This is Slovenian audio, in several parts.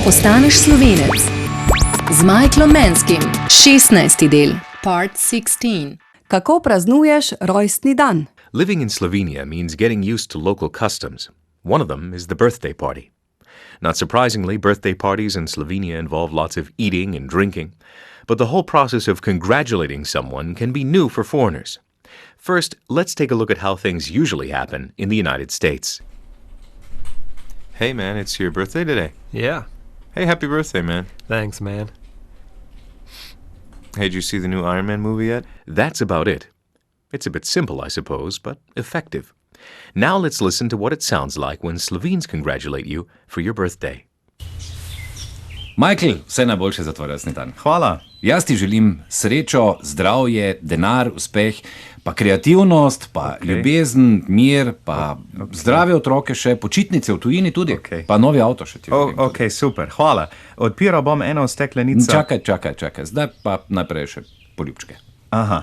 postaneš Slovenec? Z Michaelom Manskim, 16. del, part 16. Kako praznuješ rojstni dan? Living in Slovenia means getting used to local customs. One of them is the birthday party. Not surprisingly, birthday parties in Slovenia involve lots of eating and drinking, but the whole process of congratulating someone can be new for foreigners. First, let's take a look at how things usually happen in the United States. Hey man, it's your birthday today. Yeah. Hey, happy birthday, man. Thanks, man. Hey, did you see the new Iron Man movie yet? That's about it. It's a bit simple, I suppose, but effective. Now let's listen to what it sounds like when Slovenes congratulate you for your birthday. Michael, vse najboljše za tvoj rojstni dan. Hvala. Jaz ti želim srečo, zdravje, denar, uspeh, pa kreativnost, pa ljubezen, mir, pa zdrave otroke še, počitnice v tujini tudi, pa novi avto še ti. Ok, super, hvala. Odpiral bom eno steklenico. Čakaj. Zdaj pa najprej še poljubčke. Aha.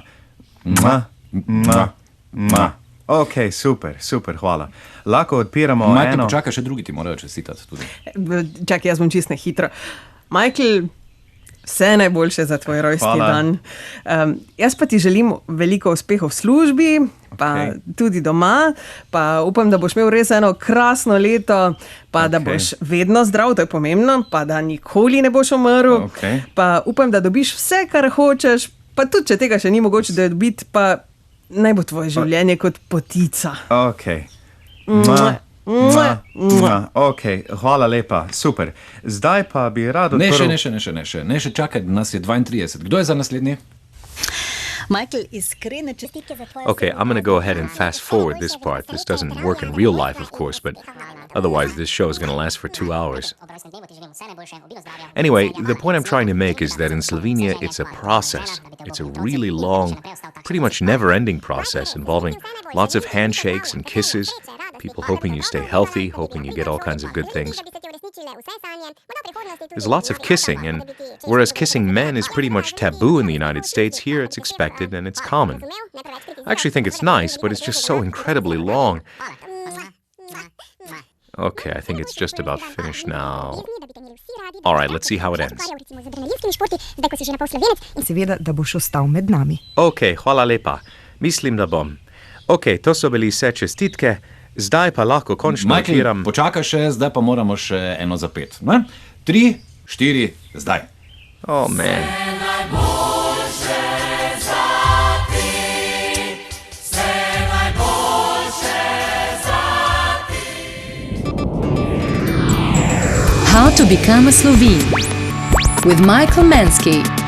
Ok, super, hvala. Lahko odpiramo Michael, eno... počakaj, še drugi ti morajo čestitati tudi. Čakaj, jaz bom čist hitro. Michael, vse najboljše za tvoj rojstni dan. Jaz pa ti želim veliko uspehov v službi, pa tudi doma, pa upam, da boš imel res eno krasno leto, pa da boš vedno zdrav, to je pomembno, pa da nikoli ne boš umrl, pa upam, da dobiš vse, kar hočeš, pa tudi, če tega še ni mogoče dobiti, pa naj bo tvoje življenje kot potica. Ok. Ok, hvala lepa, super. Zdaj pa bi rad odprl... Ne še čakaj, nas je 32. Kdo je za naslednji? Michael, iskrene čestitke za tvoje... Okay, I'm going to go ahead and fast forward this part. This doesn't work in real life, of course, but otherwise this show is going to last for 2 hours. Anyway, the point I'm trying to make is that in Slovenia, it's a process. It's a really long, pretty much never-ending process involving lots of handshakes and kisses, people hoping you stay healthy, hoping you get all kinds of good things. There's lots of kissing, and whereas kissing men is pretty much taboo in the United States, here it's expected and it's common. I actually think it's nice, but it's just so incredibly long. Okay, I think it's just about finished now. All right, let's see how it ends. Seveda, da boš ostal med nami. Ok, hvala lepa. Mislim, da bom. Ok, to so bili vse čestitke, zdaj pa lahko končno odpiram... Michael, počakaj še, zdaj pa moramo še eno zapet. 3, 4, zdaj. Oh, man. How to become a Slovene with Michael Mansky.